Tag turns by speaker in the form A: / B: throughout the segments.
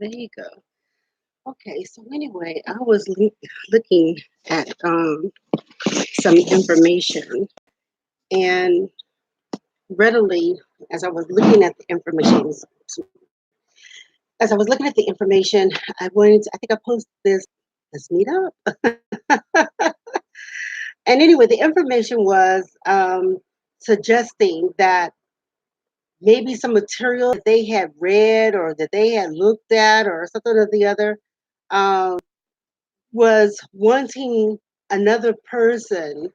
A: There you go. Okay, so anyway, I was looking at some information, and readily, as I was looking at the information, as I was looking at the information, I think I posted this meetup, and anyway, the information was suggesting that maybe some material that they had read or that they had looked at or something or the other um, was wanting another person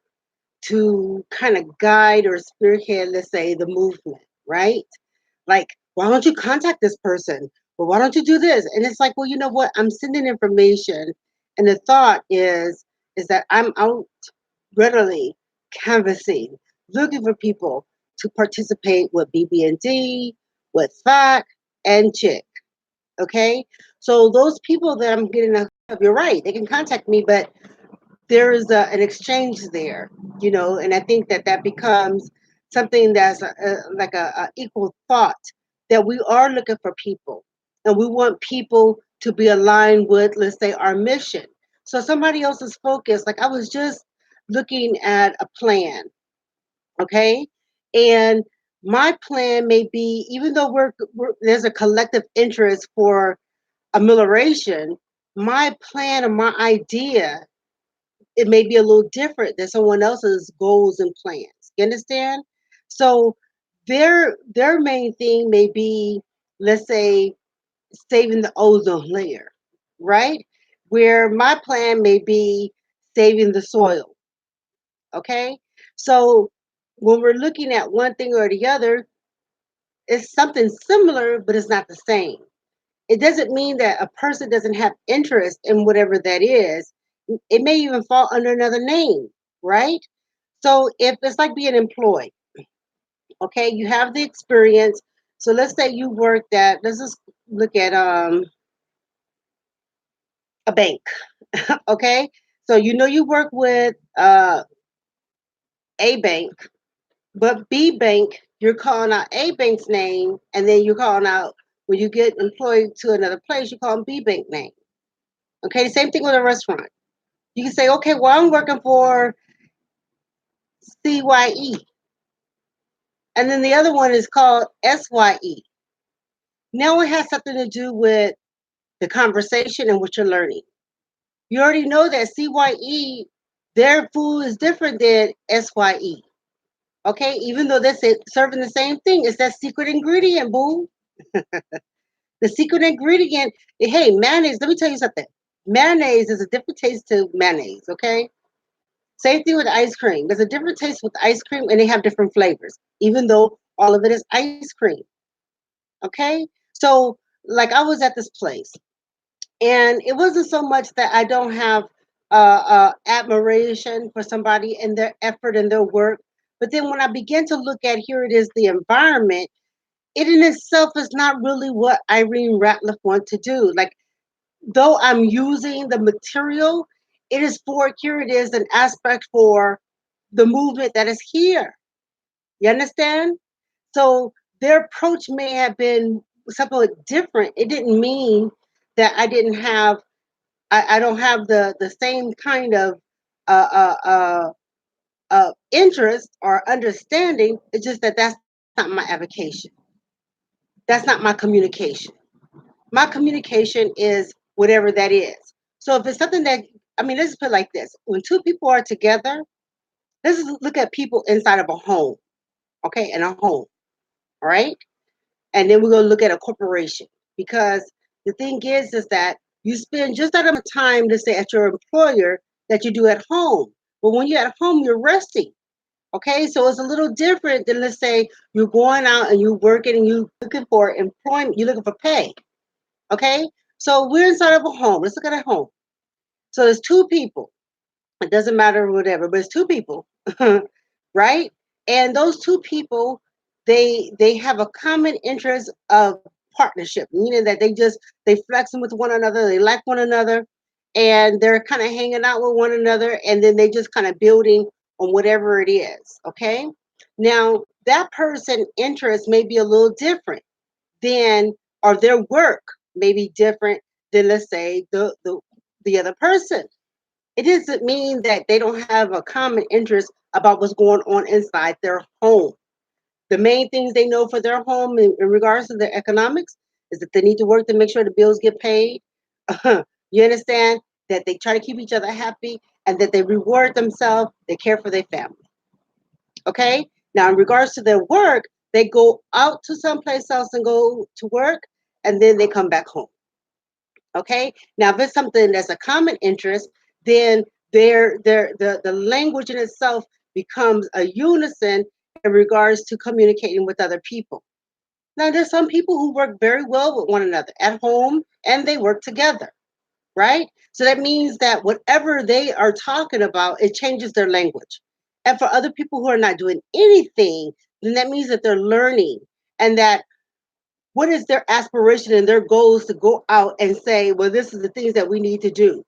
A: to kind of guide or spearhead, let's say, the movement, right? Like, why don't you contact this person? Well, why don't you do this? And it's like, well, you know what? I'm sending information, and the thought is that I'm out readily canvassing, looking for people to participate with BB&D, with FAC, and CHIC. Okay, so those people that I'm getting a you're right. They can contact me, but there is an exchange there, and I think that that becomes something that's like a equal thought that we are looking for people, and we want people to be aligned with, let's say, our mission. So somebody else's focus, like I was just looking at a plan, okay, and my plan may be, even though there's a collective interest for amelioration, my plan or my idea, it may be a little different than someone else's goals and plans. You understand? So their main thing may be, let's say, saving the ozone layer, right? Where my plan may be saving the soil. Okay. So when we're looking at one thing or the other, it's something similar, but it's not the same. It doesn't mean that a person doesn't have interest in whatever that is. It may even fall under another name, right? So if it's like being employed, okay, you have the experience. So let's say you worked at, let's just look at a bank, okay? So you know you work with A bank, but B bank, you're calling out A bank's name, and then you're calling out, when you get employed to another place, you call them B bank name. Okay, same thing with a restaurant. You can say, okay, well, I'm working for CYE, and then the other one is called SYE. Now it has something to do with the conversation and what you're learning. You already know that CYE, their food is different than SYE. Okay, even though they're serving the same thing, it's that secret ingredient, boo. The secret ingredient, hey, mayonnaise, let me tell you something. Mayonnaise is a different taste to mayonnaise, okay? Same thing with ice cream. There's a different taste with ice cream, and they have different flavors, even though all of it is ice cream. Okay? So, like, I was at this place, and it wasn't so much that I don't have admiration for somebody and their effort and their work, but then when I begin to look at, here it is, the environment, it in itself is not really what Irene Ratliff wants to do. Like, though I'm using the material, it is for, here it is, an aspect for the movement that is here. You understand? So their approach may have been somewhat different. It didn't mean that I don't have the same kind of uh, uh, uh, interest or understanding. It's just that that's not my avocation. That's not my communication. My communication is whatever that is. So if it's something that, I mean, let's put it like this: when two people are together, let's just look at people inside of a home, okay, in a home, all right? And then we're going to look at a corporation, because the thing is that you spend just that amount of time, to say, at your employer that you do at home. But when you're at home, you're resting. Okay, so it's a little different than, let's say, you're going out and you're working and you're looking for employment, you're looking for pay. Okay, so we're inside of a home. Let's look at a home. So there's two people. It doesn't matter whatever, but it's two people, right? And those two people, they have a common interest of partnership, meaning that they flexing with one another, they like one another, and they're kind of hanging out with one another, and then they just kind of building on whatever it is. Okay, now that person interest may be a little different than, or their work. may be different than, let's say, the other person. It doesn't mean that they don't have a common interest about what's going on inside their home. The main things they know for their home in regards to their economics is that they need to work to make sure the bills get paid. You understand? That they try to keep each other happy and that they reward themselves, they care for their family. Okay? Now, in regards to their work, they go out to someplace else and go to work and then they come back home. Okay? Now, if it's something that's a common interest, then the language in itself becomes a unison in regards to communicating with other people. Now, there's some people who work very well with one another at home and they work together, right? So that means that whatever they are talking about, it changes their language. And for other people who are not doing anything, then that means that they're learning and that what is their aspiration and their goals to go out and say, well, this is the things that we need to do.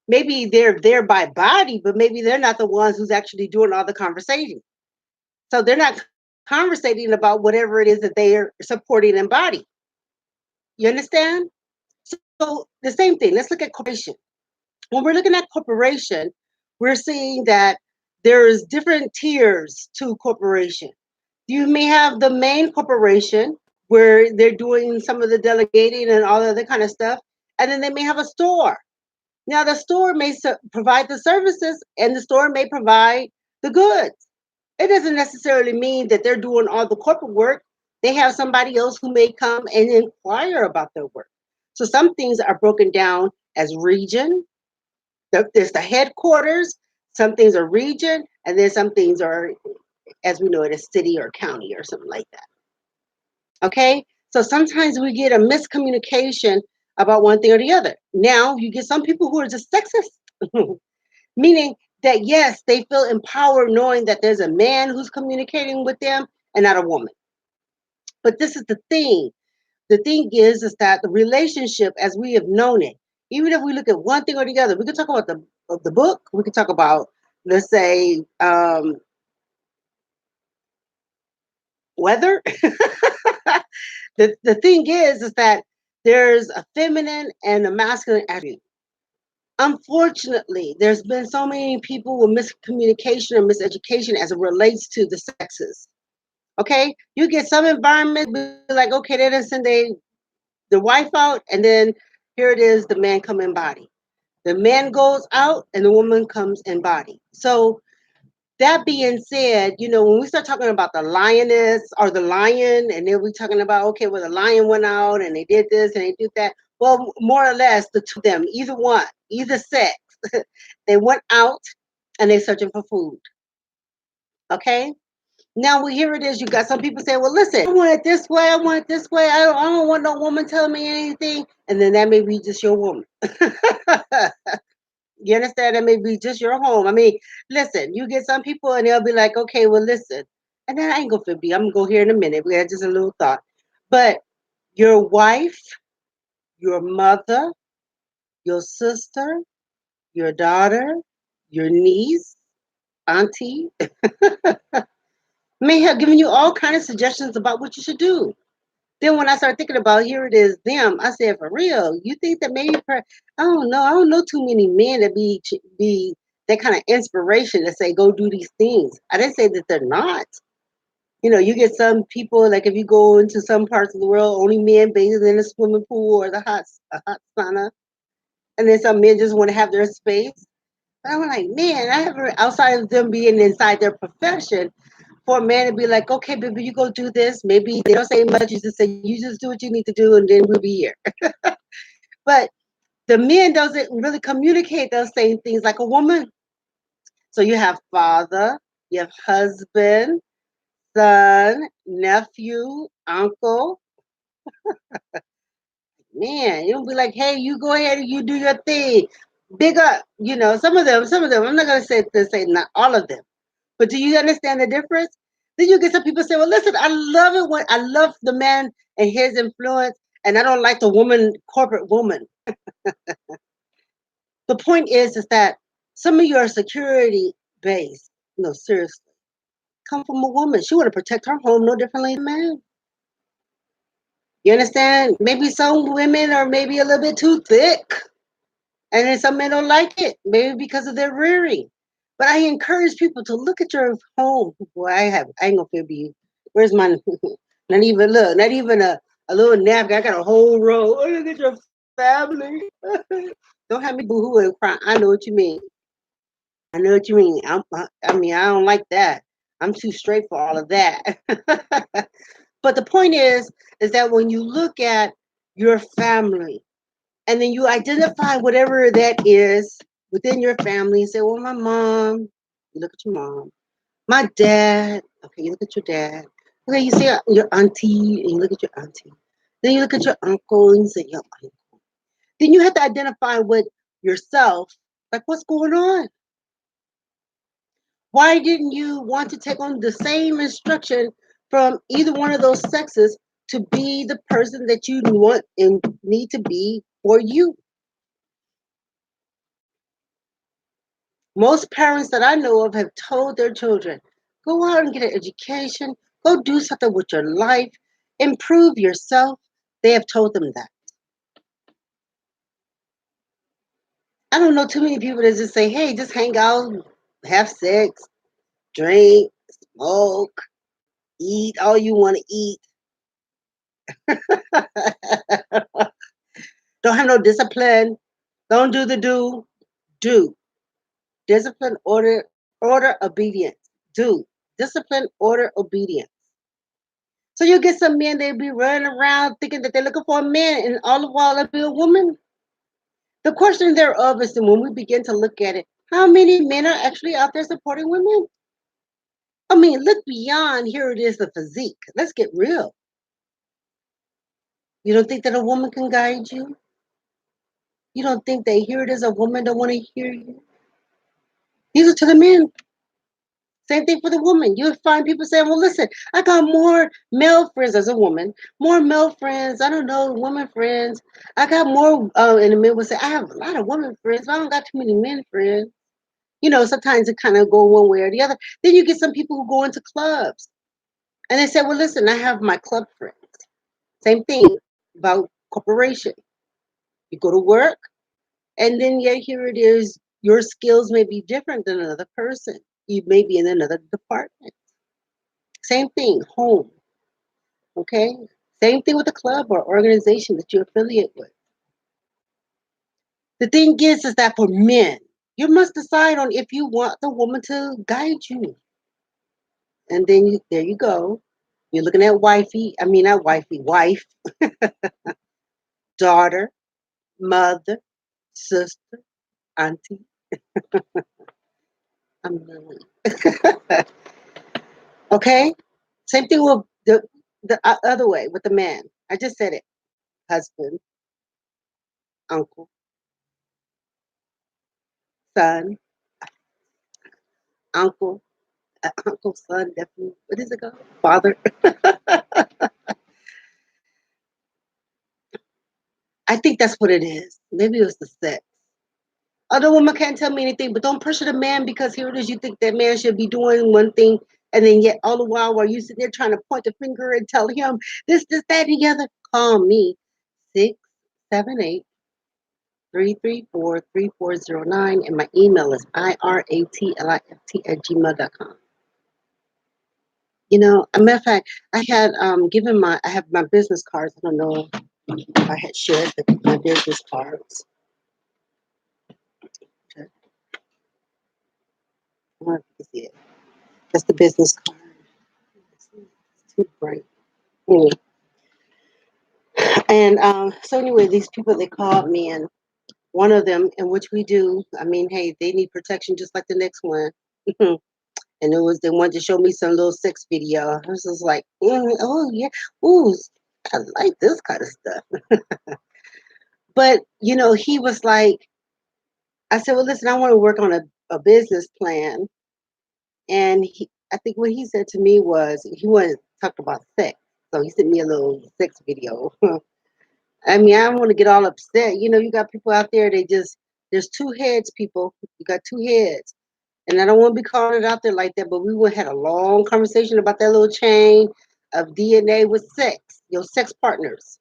A: Maybe they're there by body, but maybe they're not the ones who's actually doing all the conversating. So they're not conversating about whatever it is that they are supporting in body. You understand? So the same thing. Let's look at corporation. When we're looking at corporation, we're seeing that there's different tiers to corporation. You may have the main corporation where they're doing some of the delegating and all of that kind of stuff, and then they may have a store. Now, the store may provide the services, and the store may provide the goods. It doesn't necessarily mean that they're doing all the corporate work. They have somebody else who may come and inquire about their work. So some things are broken down as region. There's the headquarters. Some things are region, and then some things are, as we know it, a city or county or something like that. Okay, so sometimes we get a miscommunication about one thing or the other. Now you get some people who are just sexist, meaning that yes, they feel empowered knowing that there's a man who's communicating with them and not a woman. But this is the thing. The thing is that the relationship as we have known it, even if we look at one thing or the other, we can talk about the book. We can talk about, let's say, weather. The thing is that there's a feminine and a masculine attribute. Unfortunately, there's been so many people with miscommunication or miseducation as it relates to the sexes. Okay, you get some environment be like, okay, they didn't send the wife out, and then here it is, the man come in body. The man goes out, and the woman comes in body. So that being said, when we start talking about the lioness or the lion, and then we're talking about, okay, well, the lion went out and they did this and they did that. Well, more or less, the two of them, either one, either sex, they went out and they're searching for food. Okay? Now, here it is. You got some people saying, well, listen, I want it this way. I want it this way. I don't want no woman telling me anything. And then that may be just your woman. You understand? That may be just your home. I mean, listen, you get some people and they'll be like, okay, well, listen. And then I ain't going to be, I'm going to go here in a minute. We had just a little thought. But your wife, your mother, your sister, your daughter, your niece, auntie, may have given you all kind of suggestions about what you should do. Then when I started thinking about here it is them, I said, for real, you think that maybe I don't know. I don't know too many men that be that kind of inspiration to say go do these things. I didn't say that they're not. You get some people like if you go into some parts of the world, only men bathing in a swimming pool or a hot sauna, and then some men just want to have their space. But I'm like, man, I haven't outside of them being inside their profession for a man to be like, okay, baby, you go do this. Maybe they don't say much. You just say, you just do what you need to do, and then we'll be here. But the men doesn't really communicate those same things like a woman. So you have father, you have husband, son, nephew, uncle. Man, you don't be like, hey, you go ahead and you do your thing. Big up, some of them. I'm not gonna say not all of them. But do you understand the difference? Then you get some people say, well, listen, I love it when I love the man and his influence, and I don't like the corporate woman. The point is that some of your security base, no, seriously, come from a woman. She want to protect her home no differently than a man. You understand? Maybe some women are maybe a little bit too thick, and then some men don't like it, maybe because of their rearing. But I encourage people to look at your home. Boy, I ain't gonna fib you. Where's my not even look, not even a little napkin. I got a whole row. Oh, look at your family. Don't have me boohoo and cry. I know what you mean. I know what you mean. I mean, I don't like that. I'm too straight for all of that. But the point is that when you look at your family and then you identify whatever that is within your family and say, well, my mom, you look at your mom. My dad, okay, you look at your dad. Okay, you see your auntie and you look at your auntie. Then you look at your uncle and you say, your uncle. Then you have to identify with yourself, like what's going on? Why didn't you want to take on the same instruction from either one of those sexes to be the person that you want and need to be for you? Most parents that I know of have told their children, go out and get an education, go do something with your life, improve yourself. They have told them that. I don't know too many people that just say, hey, just hang out, have sex, drink, smoke, eat all you want to eat. Don't have no discipline. Don't do the do. Do. Discipline, order, obedience. Do. Discipline, order, obedience. So you get some men, they be running around thinking that they're looking for a man, and all the while they'll be a woman. The question thereof is that when we begin to look at it, how many men are actually out there supporting women? I mean, look beyond here it is the physique. Let's get real. You don't think that a woman can guide you? You don't think that here it is a woman don't want to hear you? These are to the men. Same thing for the woman. You'll find people saying, well, listen, I got more male friends as a woman, more male friends. I don't know, women friends. I got more, and the men will say, I have a lot of women friends, but I don't got too many men friends. You know, sometimes it kind of go one way or the other. Then you get some people who go into clubs and they say, well, listen, I have my club friends. Same thing about corporation. You go to work and then yeah, here it is. Your skills may be different than another person. You may be in another department. Same thing, home. Okay? Same thing with a club or organization that you affiliate with. The thing is that for men, you must decide on if you want the woman to guide you. And then there you go. You're looking at wifey, I mean, not wifey, wife, daughter, mother, sister, auntie. I'm Lily. Okay? Same thing with the other way with the man. I just said it. Husband, uncle, son, uncle, uncle, son, nephew. What is it called? Father. I think that's what it is. Maybe it was the sex. Other woman can't tell me anything, but don't pressure the man because here it is. You think that man should be doing one thing, and then yet all the while you sitting there trying to point the finger and tell him this, that, and the other. Call me 678-334-3409, and my email is iratlift@gmail.com. You know, a matter of fact, I had I have my business cards. I don't know if I had shared my business cards. Okay. I don't know if you can see it. That's the business card. It's too bright. Anyway, and so anyway, these people they called me, and one of them, in which we do, I mean, hey, they need protection just like the next one. And it was they wanted to show me some little sex video. I was just like, oh yeah, ooh, I like this kind of stuff. But you know, he was like, I said, well, listen, I want to work on a business plan. And I think what he said to me was he wanted to talk about sex. So he sent me a little sex video. I mean, I don't want to get all upset. You know, you got people out there, there's two heads, people. You got two heads. And I don't want to be calling it out there like that, but we had a long conversation about that little chain of DNA with sex. your sex partners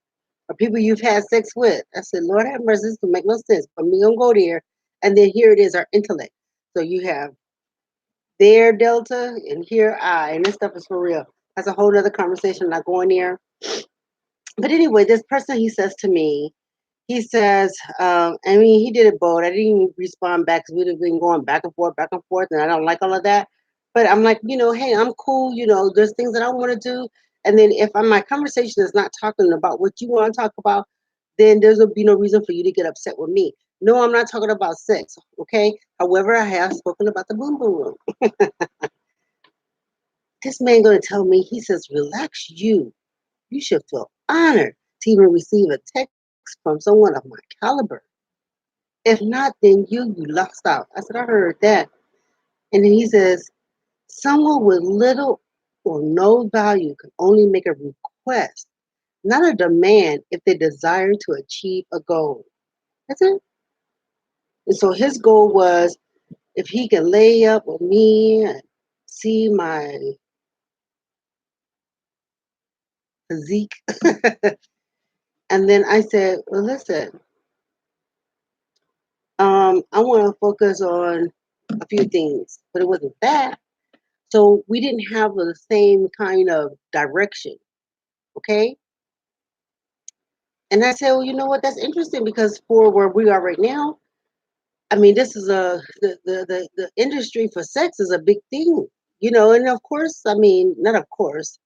A: or people you've had sex with. I said, Lord have mercy, this don't make no sense. But we gonna go there. And then here it is, our intellect. So you have their delta and here I, and this stuff is for real. That's a whole other conversation, not going there. But anyway, this person, he says to me, he says, I mean, he did it bold. I didn't even respond back because we'd have been going back and forth, and I don't like all of that. But I'm like, hey, I'm cool. There's things that I want to do. And then if my conversation is not talking about what you want to talk about, then there's will be no reason for you to get upset with me. No, I'm not talking about sex, okay? However, I have spoken about the boom boom room. This man gonna tell me, he says, relax you. You should feel honored to even receive a text from someone of my caliber. If not, then you lost out. I said, I heard that. And then he says, someone with little or no value can only make a request, not a demand, if they desire to achieve a goal. That's it. And so his goal was if he can lay up with me and see my physique. And then I said, well, listen, I want to focus on a few things, but it wasn't that. So we didn't have the same kind of direction. Okay. And I said, well, you know what? That's interesting because for where we are right now, I mean, this is the industry for sex is a big thing, and of course, I mean, not of course,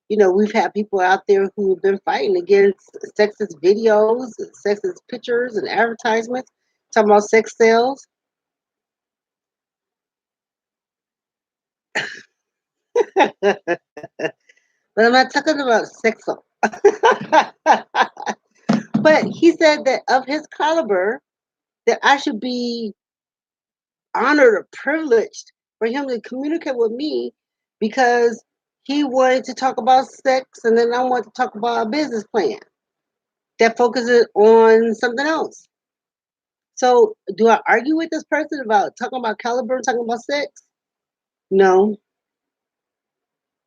A: we've had people out there who've been fighting against sexist videos, sexist pictures and advertisements, talking about sex sales. But I'm not talking about sex. But he said that of his caliber, that I should be honored or privileged for him to communicate with me because he wanted to talk about sex and then I want to talk about a business plan that focuses on something else. So do I argue with this person about talking about caliber, talking about sex? No.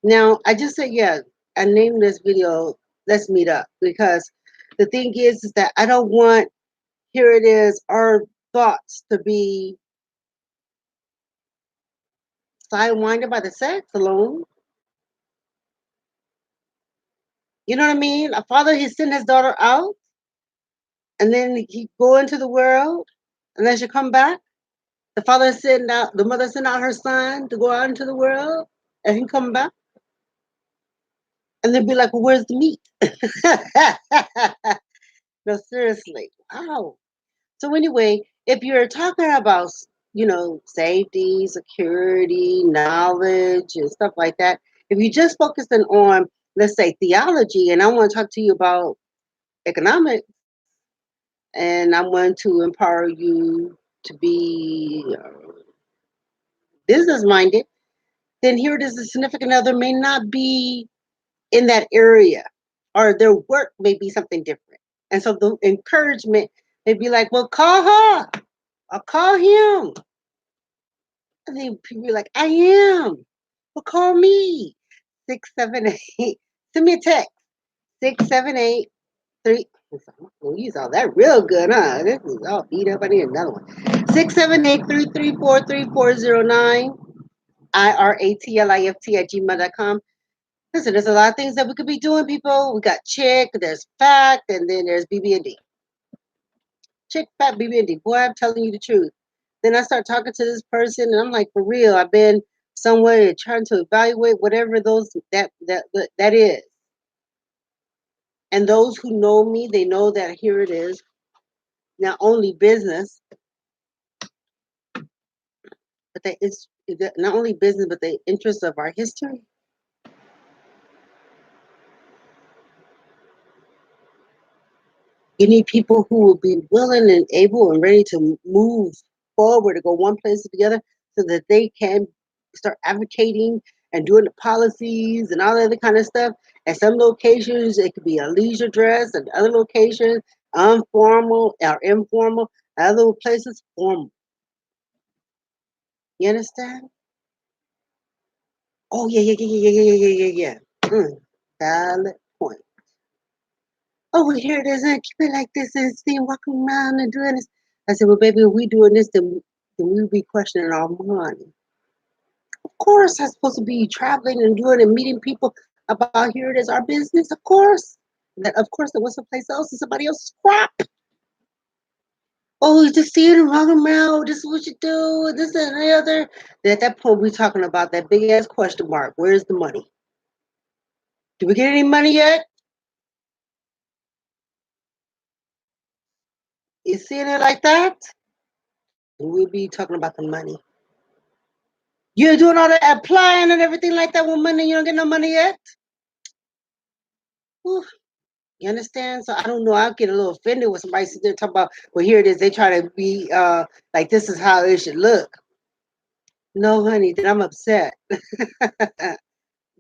A: Now I just said, yeah, I named this video Let's Meet Up because the thing is that I don't want, here it is, our thoughts to be sidewinded by the sex alone. You know what I mean? A father, he sent his daughter out and then he go into the world and then she come back. The mother sent out her son to go out into the world and he come back and they'd be like, well, where's the meat? No, seriously. Wow. So anyway, if you're talking about, safety, security, knowledge and stuff like that, if you just focusing on, let's say, theology, and I want to talk to you about economics, and I want to empower you to be business minded, then here it is, the significant other may not be in that area, or their work may be something different. And so the encouragement may be like, well, call her or call him. And then people be like, I am. Well, call me. 678. Send me a text. 678 3. We'll use all that real good, huh? This is all beat up. I need another one. 678-334-3409. IRATLIFT@gmail.com. Listen, there's a lot of things that we could be doing, people. We got Chick, there's Fact, and then there's BB&D. Chick, Fact, BB&D. Boy, I'm telling you the truth. Then I start talking to this person, and I'm like, for real, I've been somewhere trying to evaluate whatever that is. And those who know me, they know that here it is. Not only business, but it's not only business, but the interest of our history. You need people who will be willing and able and ready to move forward to go one place to the other so that they can start advocating and doing the policies and all that other kind of stuff. At some locations, it could be a leisure dress, and other locations, informal or informal. Other places, formal. You understand? Oh, yeah, yeah, yeah, yeah, yeah, yeah, yeah, yeah, yeah. Valid point. Oh, well, here it is, and keep it like this, and see, walking around and doing this. I said, well, baby, if we doing this, then we'll be questioning our money. Of course, I'm supposed to be traveling and doing and meeting people about here it is, our business. Of course, that of course it was someplace else and somebody else's crap. Oh, you just seeing and walking around. This is what you do. This and the other. Then at that point, we're talking about that big ass question mark. Where's the money? Do we get any money yet? You seeing it like that? We'll be talking about the money. You're doing all that applying and everything like that with money. You don't get no money yet. Whew. You understand? So I don't know. I get a little offended when somebody sits there talking about, well, here it is. They try to be like this is how it should look. No, honey, then I'm upset.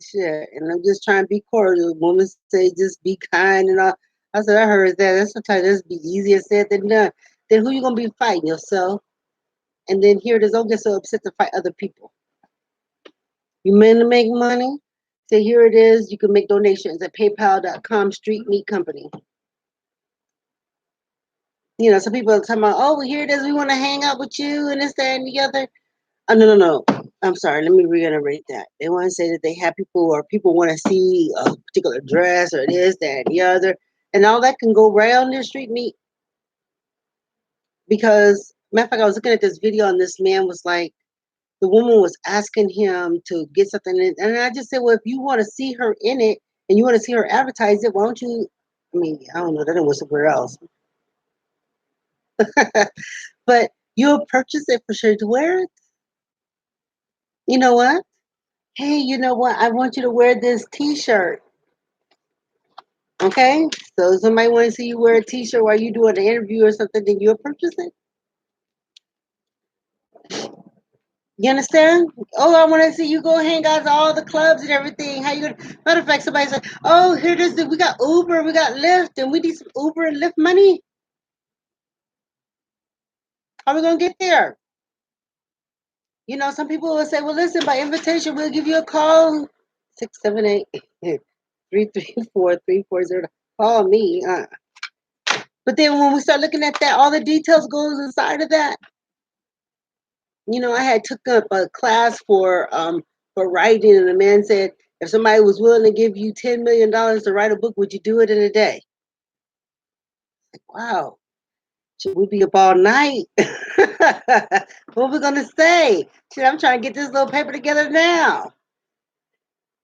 A: Shit, and I'm just trying to be cordial. Women say just be kind and all. I said I heard that. That's sometimes that's be easier said than done. Then who you gonna be fighting yourself? And then here it is. Don't get so upset to fight other people. You meant to make money. Say here it is. You can make donations at PayPal.com Street Meat Company. You know, some people are talking about, oh, well, here it is. We want to hang out with you and this, that, and the other. Oh, no, no, no. I'm sorry. Let me reiterate that. They want to say that they have people or people want to see a particular dress or this, that, and the other. And all that can go right on their street meat. Because, matter of fact, I was looking at this video and this man was like, the woman was asking him to get something in. And I just said, well, if you want to see her in it and you want to see her advertise it, why don't you? I mean, I don't know. That was somewhere else. But you'll purchase it for sure to wear it. You know what? Hey, you know what? I want you to wear this T-shirt. Okay, so somebody want to see you wear a T-shirt while you doing an interview or something, then you'll purchase it. You understand? Oh, I want to see you go hang out at all the clubs and everything. How you gonna? Matter of fact, somebody's like, "Oh, here it is. We got Uber, we got Lyft, and we need some Uber and Lyft money. How are we gonna get there?" You know, some people will say, "Well, listen, by invitation, we'll give you a call 678 334 3400. Call me." But then when we start looking at that, all the details goes inside of that. You know, I had took up a class for writing, and the man said if somebody was willing to give you $10 million to write a book, would you do it in a day? Like, wow, should we be up all night? What we gonna say? Shit, I'm trying to get this little paper together now.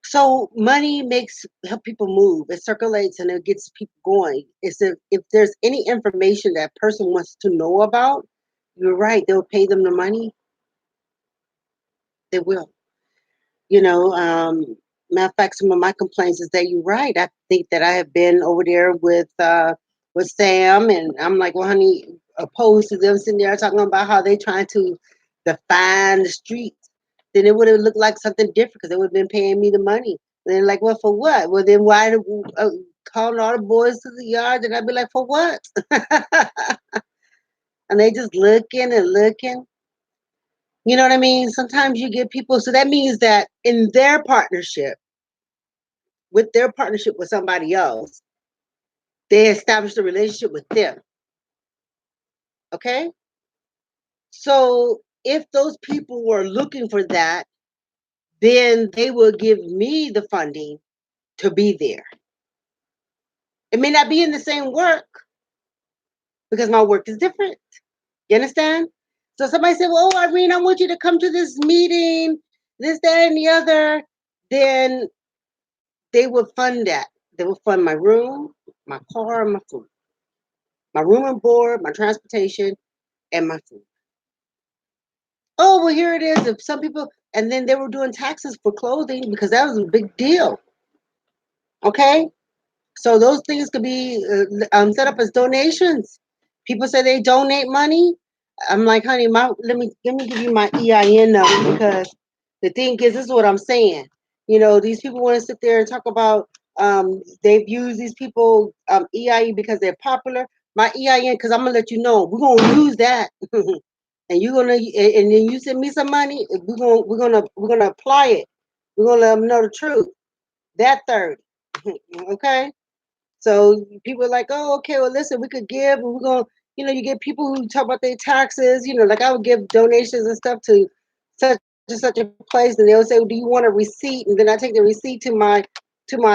A: So money makes help people move. It circulates and it gets people going. It's if there's any information that person wants to know about, you're right. They'll pay them the money. They will. You know, matter of fact, some of my complaints is that you're right. I think that I have been over there with Sam, and I'm like, well, honey, opposed to them sitting there talking about how they trying to define the streets, then it would have looked like something different because they would have been paying me the money. And they're like, well, for what? Well, then why calling all the boys to the yard? And I'd be like, for what? And they just looking and looking. You know what I mean? Sometimes you get people, so that means that in their partnership, with their partnership with somebody else, they established a relationship with them. Okay? So if those people were looking for that, then they will give me the funding to be there. It may not be in the same work because my work is different. You understand? So somebody said, well, oh, Irene, I want you to come to this meeting, this, that, and the other. Then they would fund that. They would fund my room, my car, my food. My room and board, my transportation, and my food. Oh, well, here it is. If some people, and then they were doing taxes for clothing because that was a big deal. Okay, so those things could be set up as donations. People say they donate money. I'm like, honey, let me give you my EIN number because the thing is, this is what I'm saying. You know, these people want to sit there and talk about they've used these people EIN because they're popular. My EIN, because I'm gonna let you know, we're gonna use that. And you're gonna and then you send me some money. We're gonna apply it. We're gonna let them know the truth. That 30, okay. So people are like, oh, okay, well, listen, we could give, and we're going, you get people who talk about their taxes, like I would give donations and stuff to such and such a place, and they'll say, well, do you want a receipt? And then I take the receipt to my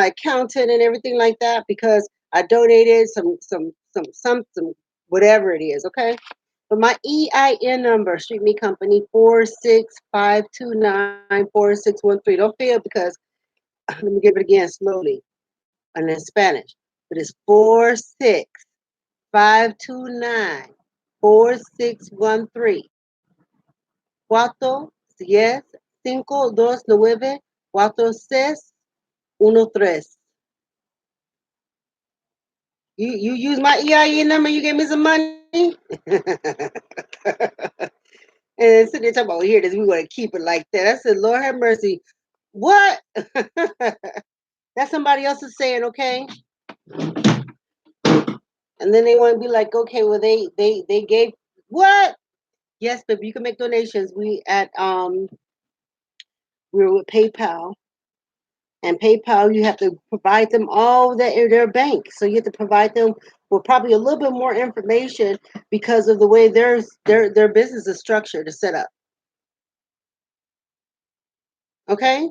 A: accountant and everything like that because I donated some whatever it is, okay? But my EIN number, Street Meat Company, 465294613. Don't fail because let me give it again slowly and in Spanish. But it's 465294613. Cuatro, diez, cinco, dos, nueve, cuatro, seis, uno, tres. You use my EIN number, you gave me some money? And sitting there talking about, here it is, we want to keep it like that. I said, Lord have mercy. What? That's somebody else's saying, okay? And then they want to be like, okay, well they gave what? Yes, but you can make donations. We're with PayPal, and PayPal you have to provide them all their bank. So you have to provide them with probably a little bit more information because of the way their business is structured to set up. Okay,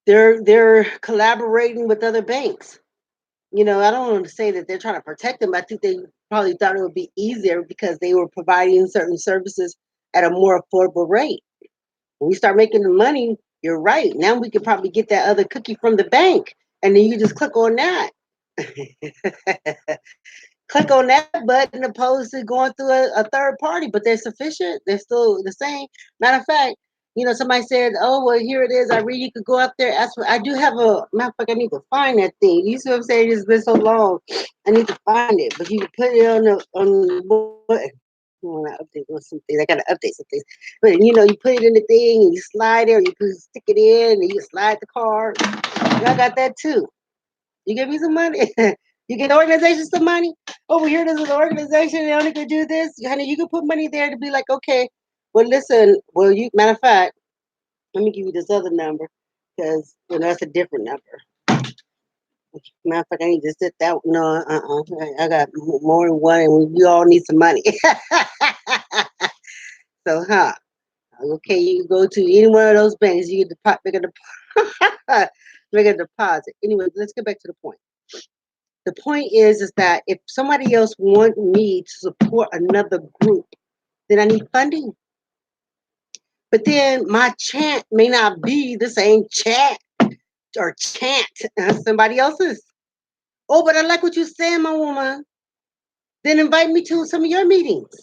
A: they're collaborating with other banks. I don't want to say that they're trying to protect them. I think they probably thought it would be easier because they were providing certain services at a more affordable rate. When we start making the money, you're right. Now we could probably get that other cookie from the bank, and then you just click on that. Click on that button opposed to going through a third party, but they're sufficient. They're still the same. Matter of fact, somebody said, "Oh, well, here it is. I read you could go out there." Ask for. I do have a matter of fact. I need to find that thing. You see what I'm saying? It's been so long. I need to find it, but you can put it on what? Well, not update on some things. I gotta update some things. But you put it in the thing and you slide it, or you stick it in and you slide the card. I got that too. You give me some money. You get the organization some money. Oh, well, here there's an organization. They only could do this. Honey, you can put money there to be like, okay, well, listen. Well, matter of fact, let me give you this other number because that's a different number. Matter of fact, I need to sit that. No, I got more than one, and we all need some money. So, okay, you can go to any one of those banks. You can make a deposit. Anyway, let's get back to the point. The point is that if somebody else want me to support another group, then I need funding. But then my chant may not be the same chant or chant as somebody else's. Oh, but I like what you're saying, my woman. Then invite me to some of your meetings.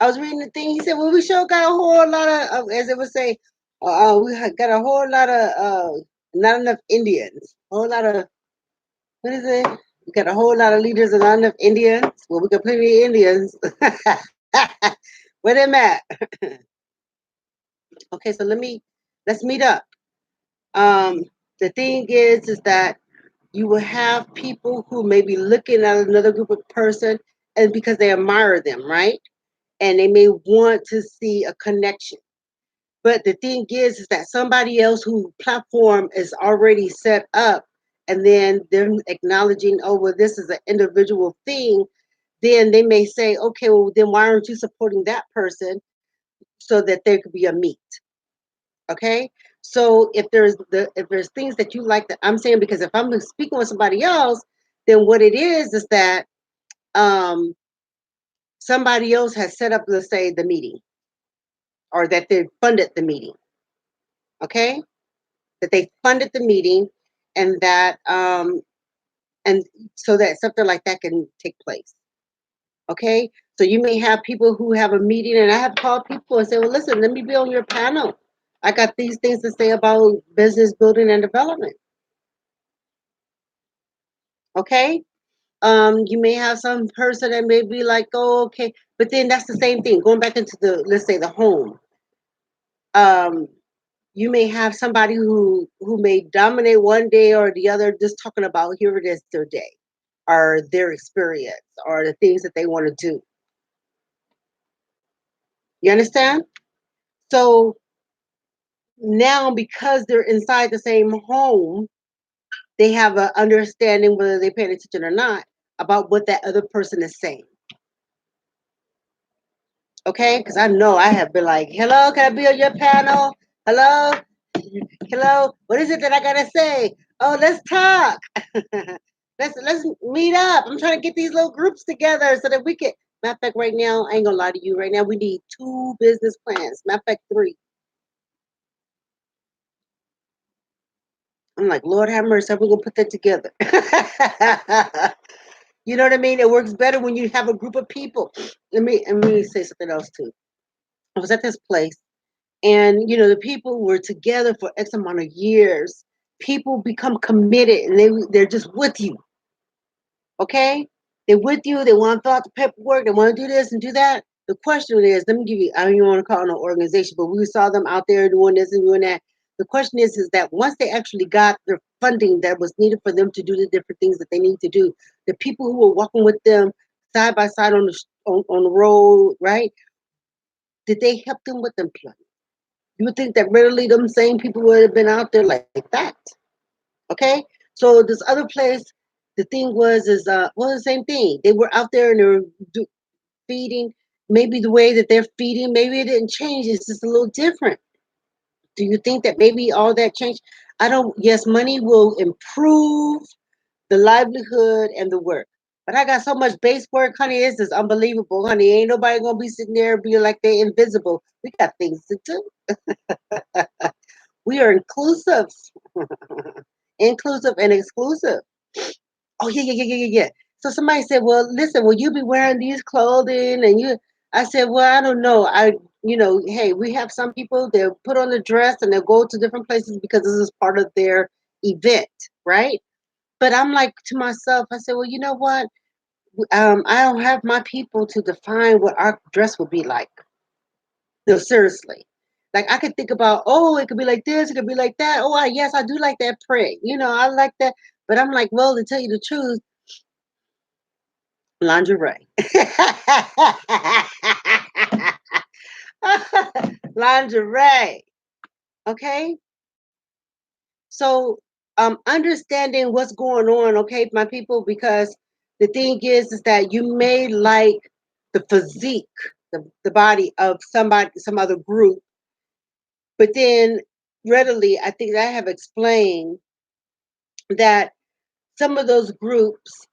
A: I was reading the thing. He said, well, we sure got a whole lot of, as it would say, we got a whole lot of, not enough Indians. A whole lot of, what is it? We got a whole lot of leaders and not enough Indians. Well, we got plenty of Indians. Where them at? Okay, so let's meet up. Um, the thing is that you will have people who may be looking at another group of person and because they admire them, right? And they may want to see a connection. But the thing is that somebody else who platform is already set up, and then them acknowledging, oh, well, this is an individual thing, then they may say, okay, well, then why aren't you supporting that person so that there could be a meet? Okay. So if there's things that you like that I'm saying, because if I'm speaking with somebody else, then what it is that um somebody else has set up, let's say, the meeting, or that they funded the meeting. Okay, that they funded the meeting, and that and so that something like that can take place. Okay, so you may have people who have a meeting, and I have called people and say, well, listen, let me be on your panel. I got these things to say about business building and development. Okay, you may have some person that may be like, oh, okay, but then that's the same thing. Going back into the, let's say, the home. Um, you may have somebody who may dominate one day or the other, just talking about here it is their day, or their experience, or the things that they want to do. You understand? So now, because they're inside the same home, they have an understanding, whether they're paying attention or not, about what that other person is saying. Okay, because I know I have been like, hello, can I be on your panel? Hello, hello, what is it that I gotta say? Oh, let's talk. Let's meet up. I'm trying to get these little groups together so that we can. Matter of fact, right now, I ain't gonna lie to you. Right now, we need 2 business plans. Matter of fact, 3. I'm like, Lord have mercy, how we gonna put that together? You know what I mean? It works better when you have a group of people. Let me say something else too. I was at this place, and the people were together for X amount of years. People become committed, and they're just with you. Okay, they're with you. They want to fill out the paperwork. They want to do this and do that. The question is, let me give you. I don't even want to call it an organization, but we saw them out there doing this and doing that. The question is that once they actually got the funding that was needed for them to do the different things that they need to do, the people who were walking with them side by side on the road, right? Did they help them with employment? You would think that readily them same people would have been out there like that. Okay? So this other place, the thing was is well, the same thing. They were out there and they were feeding. Maybe the way that they're feeding, maybe it didn't change. It's just a little different. Do you think that maybe all that changed? I don't. Yes, money will improve the livelihood and the work. But I got so much base work, honey. This is unbelievable, honey. Ain't nobody gonna be sitting there being like they invisible. We got things to do. We are inclusive, inclusive and exclusive. Oh yeah, yeah, yeah, yeah, yeah, yeah. So somebody said, "Well, listen, will you be wearing these clothing?" And you, I said, "Well, I don't know. Hey, we have some people they'll put on the dress and they'll go to different places because this is part of their event, right?" But I'm like to myself, I said, "Well, you know what? I don't have my people to define what our dress will be like. No, seriously. Like I could think about, oh, it could be like this, it could be like that. Oh, yes, I do like that print. I like that. But I'm like, well, to tell you the truth, lingerie. Lingerie. Okay. So understanding what's going on, okay, my people, because the thing is that you may like the physique, the body of somebody, some other group, but then readily, I think I have explained that some of those groups,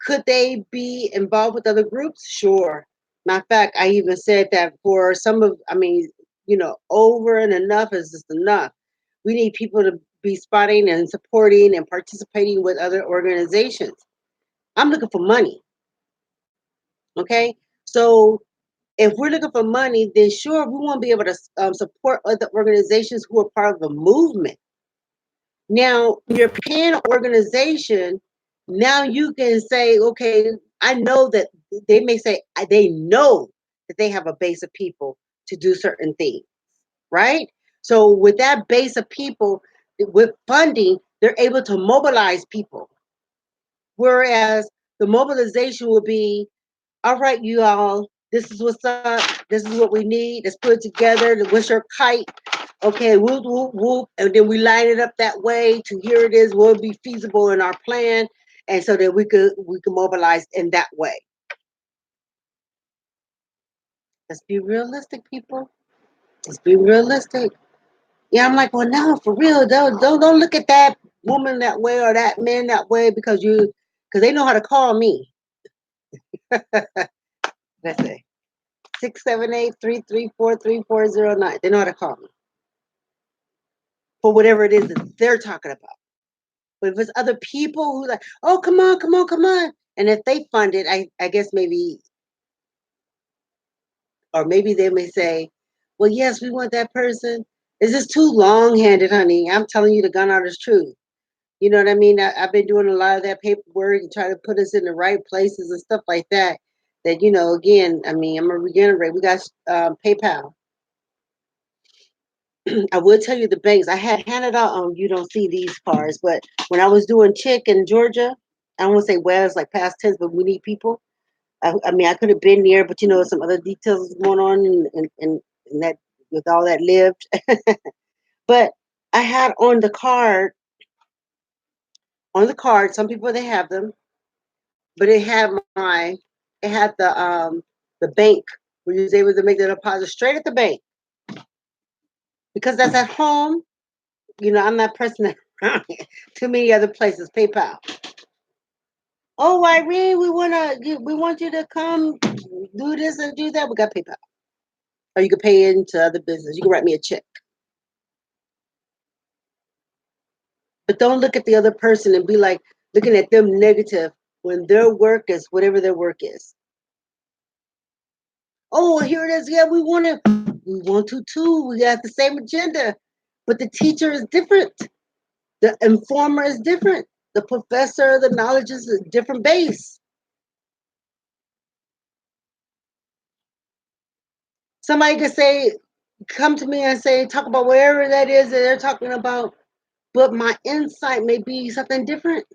A: could they be involved with other groups? Sure. Matter of fact, I even said that for some of, I mean, over and enough is just enough. We need people to be spotting and supporting and participating with other organizations. I'm looking for money. Okay. So if we're looking for money, then sure, we want to be able to support other organizations who are part of the movement. Now, your pan organization, now you can say, okay, I know that they may say they know that they have a base of people to do certain things, right? So with that base of people, with funding, they're able to mobilize people. Whereas the mobilization will be, all right, you all, this is what's up, this is what we need, let's put it together, what's your kite? Okay, whoop, whoop, whoop. And then we line it up that way to here it is, will be feasible in our plan. And so that we could mobilize in that way. Let's be realistic, people. Let's be realistic. Yeah, I'm like, well, no, for real. Don't look at that woman that way or that man that way because they know how to call me. Let's say 678-334-3409. They know how to call me for whatever it is that they're talking about. But if it's other people who like, oh, come on, come on, come on. And if they fund it, I guess maybe, or maybe they may say, well, yes, we want that person. Is this too long handed, honey? I'm telling you the gun honest truth. You know what I mean? I've been doing a lot of that paperwork and trying to put us in the right places and stuff like that. That, again, I mean, I'm going to reiterate. We got PayPal. I will tell you the banks. I had handed out, you don't see these cards, but when I was doing Chick in Georgia, I don't want to say where it's like past tense, but we need people. I mean, I could have been there, but some other details going on and that with all that lived. But I had on the card on the card. Some people they have them, but it had the bank where you was able to make the deposit straight at the bank because that's at home. I'm not pressing that too many other places. PayPal. Oh, Irene, we want you to come do this and do that. We got PayPal, or you can pay into other business. You can write me a check, but don't look at the other person and be like looking at them negative when their work is whatever their work is. Oh, here it is. Yeah, we want to too. We got the same agenda, but the teacher is different. The informer is different. The professor, the knowledge is a different base. Somebody could say, come to me and say, talk about whatever that is that they're talking about, but my insight may be something different.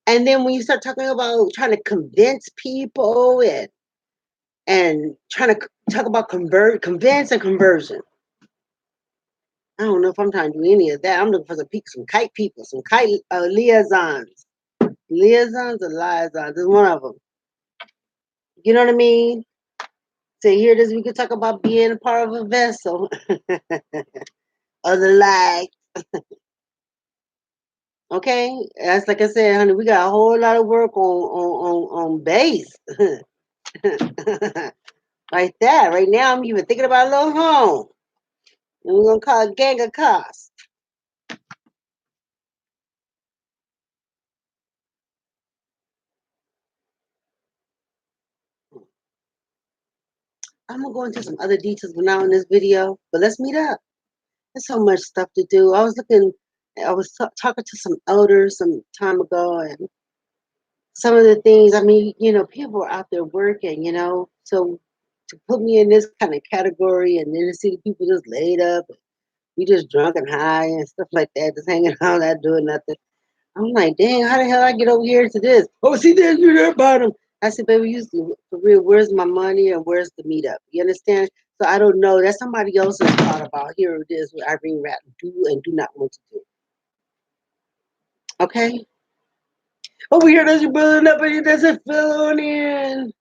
A: And then when you start talking about trying to convince people and trying to talk about convince and conversion, I don't know if I'm trying to do any of that. I'm looking for some kite people, some kite liaisons. Liaisons or liaisons is one of them. You know what I mean? So here it is. We could talk about being a part of a vessel of the light. Okay, that's like I said, honey. We got a whole lot of work on base. Like that. Right now, I'm even thinking about a little home. And we're gonna call it Gang of Cost. I'm gonna go into some other details, but not in this video. But let's meet up. There's so much stuff to do. I was talking to some elders some time ago, and some of the things. I mean, people are out there working. So to put me in this kind of category, and then to see the people just laid up, we just drunk and high and stuff like that, just hanging out, not doing nothing. I'm like, dang, how the hell I get over here to this? Oh, see, there's you there bottom. I said, baby, for real, where's my money and where's the meetup? You understand? So I don't know. That's somebody else's thought about here it is what Irene Rat do and do not want to do. Okay? Over here, there's you building up and it doesn't fill on in.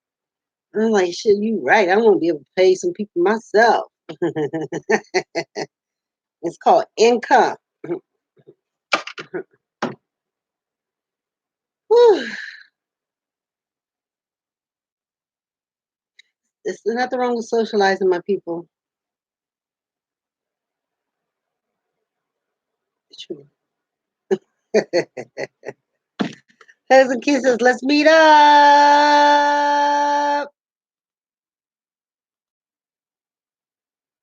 A: I'm like, shit, you right. I want to be able to pay some people myself. It's called income. Whew. There's nothing wrong with socializing, my people. True. Hugs and kisses. Let's meet up.